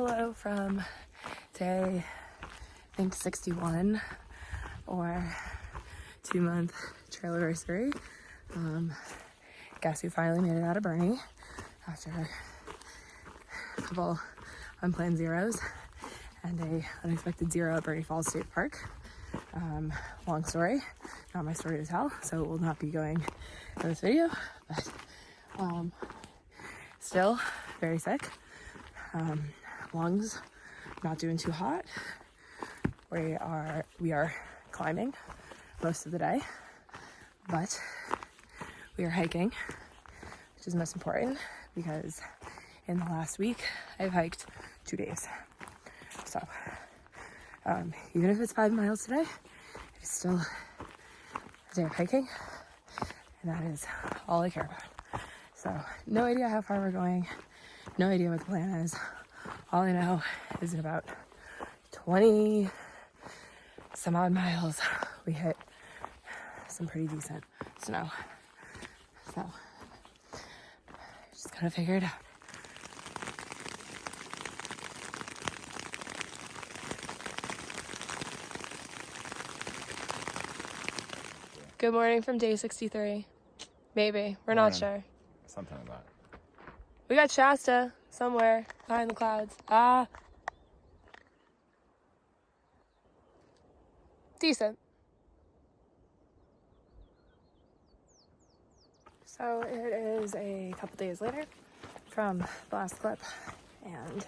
Hello from day, I think 61, or 2-month trail anniversary. Guess who finally made it out of Bernie after a couple unplanned zeros and a unexpected zero at Bernie Falls State Park. Long story, not my story to tell, so it will not be going in this video, but still very sick. Lungs not doing too hot. We are climbing most of the day, but we are hiking, which is most important because in the last week I've hiked 2 days. So even if it's 5 miles today, it's still a day of hiking, and that is all I care about. So no idea how far we're going, no idea what the plan is. All I know is in about 20 some odd miles we hit some pretty decent snow. So just gotta figure it out. Good morning from day 63. Maybe. We're not sure. Something like that. We got Shasta somewhere behind the clouds. Decent. So it is a couple days later from the last clip and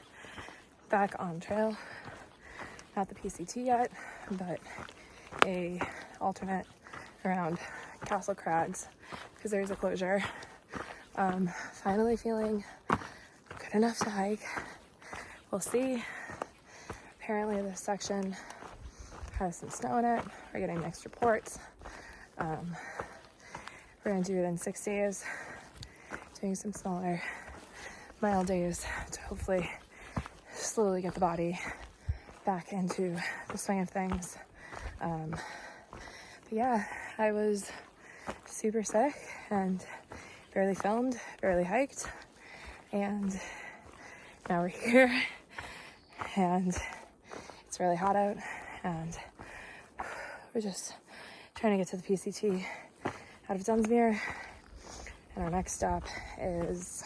back on trail. Not the PCT yet, but a alternate around Castle Crags because there's a closure. Finally feeling good enough to hike. We'll see. Apparently this section has some snow in it. We're getting mixed reports. We're gonna do it in 6 days, doing some smaller mile days to hopefully slowly get the body back into the swing of things. But yeah, I was super sick and barely filmed, barely hiked, and now we're here and it's really hot out and we're just trying to get to the PCT out of Dunsmuir, and our next stop is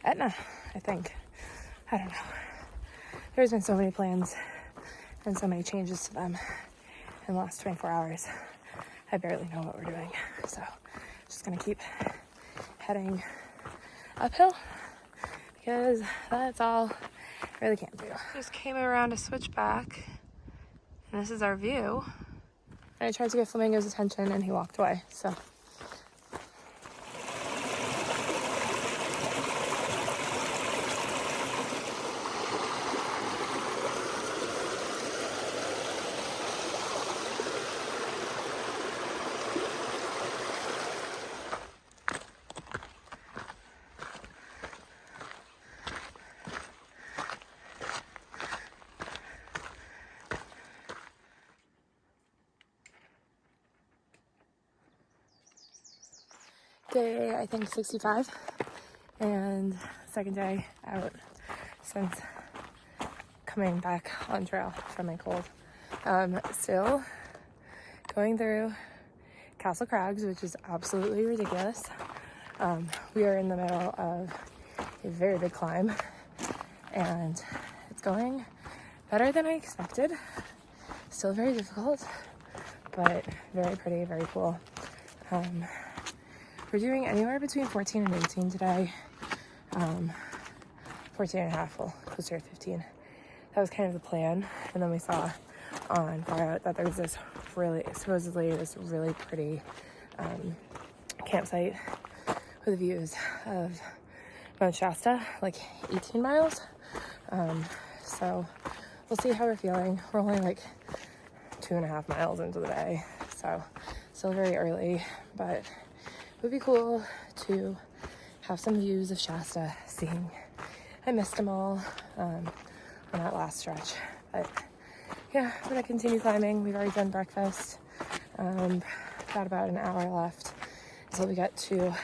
Etna, I think. I don't know. There's been so many plans and so many changes to them in the last 24 hours. I barely know what we're doing, so just gonna keep heading uphill because that's all I really can do. Just came around a switchback and this is our view. And I tried to get Flamingo's attention and he walked away, so. Day, I think 65, and second day out since coming back on trail from my cold. Still going through Castle Crags, which is absolutely ridiculous. We are in the middle of a very big climb, and it's going better than I expected. Still very difficult, but very pretty, very cool. We're doing anywhere between 14 and 18 today. 14 and a half, well, closer to 15. That was kind of the plan. And then we saw on far out that there was this supposedly this really pretty campsite with views of Mount Shasta, like 18 miles. So we'll see how we're feeling. We're only like 2.5 miles into the day, so still very early, but it would be cool to have some views of Shasta, seeing I missed them all on that last stretch. But yeah, I'm gonna continue climbing. We've already done breakfast. Got about an hour left until we get to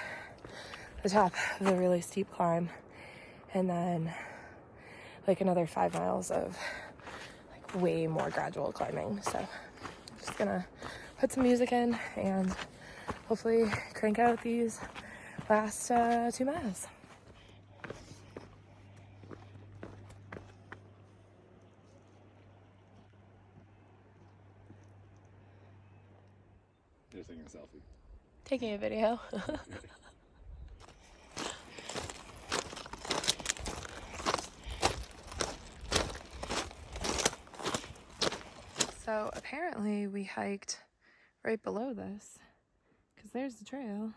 the top of the really steep climb, and then like another 5 miles of like way more gradual climbing. So I'm just gonna put some music in and hopefully crank out these last 2 miles. You're taking a selfie. Taking a video. So apparently we hiked right below this, because there's the trail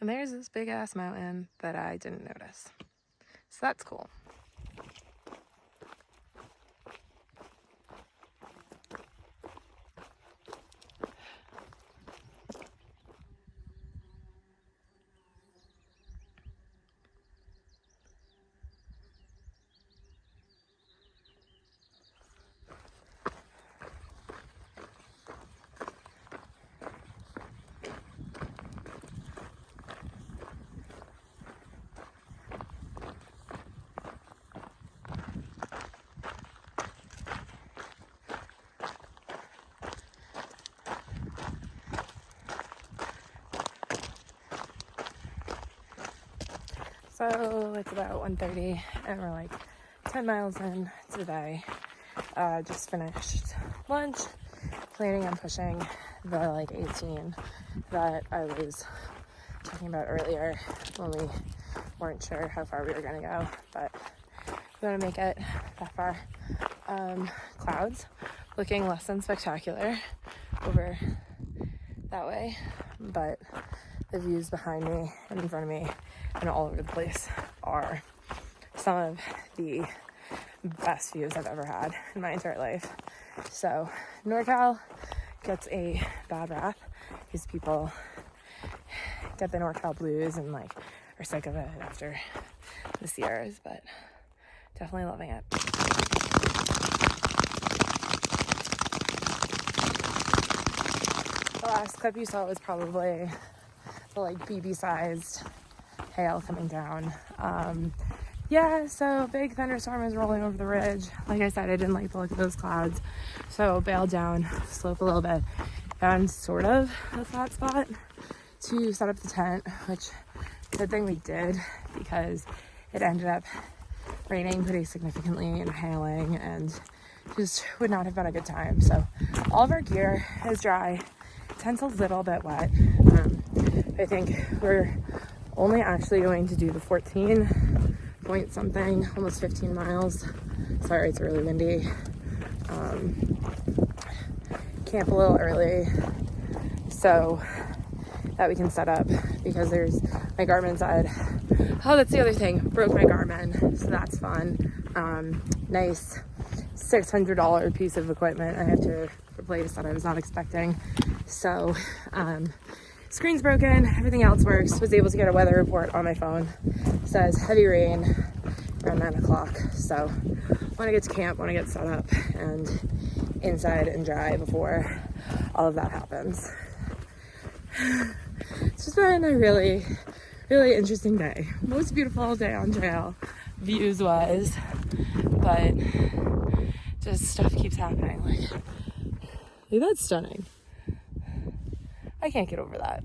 and there's this big ass mountain that I didn't notice. So that's cool. So it's about 1:30 and we're like 10 miles in to the day. Just finished lunch, planning on pushing the like 18 that I was talking about earlier when we weren't sure how far we were gonna go, but we want to make it that far. Clouds looking less than spectacular over that way, but the views behind me and in front of me and all over the place are some of the best views I've ever had in my entire life. So NorCal gets a bad rap because people get the NorCal blues and like are sick of it after the Sierras, but definitely loving it. The last clip you saw was probably the like BB-sized hail coming down. Yeah, so big thunderstorm is rolling over the ridge. Like I said, I didn't like the look of those clouds, so bailed down the slope a little bit. Found sort of a flat spot to set up the tent, which good thing we did because it ended up raining pretty significantly and hailing and just would not have been a good time. So all of our gear is dry. Tent's a little bit wet. I think we're only actually going to do the 14 point something, almost 15 miles. Sorry, it's really windy. Camp a little early so that we can set up, because there's my Garmin said, oh, that's the other thing, broke my Garmin, so that's fun. Nice $600 piece of equipment I have to replace that I was not expecting. So screen's broken, everything else works. Was able to get a weather report on my phone. It says heavy rain around 9 o'clock. So want to get to camp, want to get set up and inside and dry before all of that happens. It's just been a really, really interesting day. Most beautiful day on trail, views wise, but just stuff keeps happening. Like that's stunning. I can't get over that.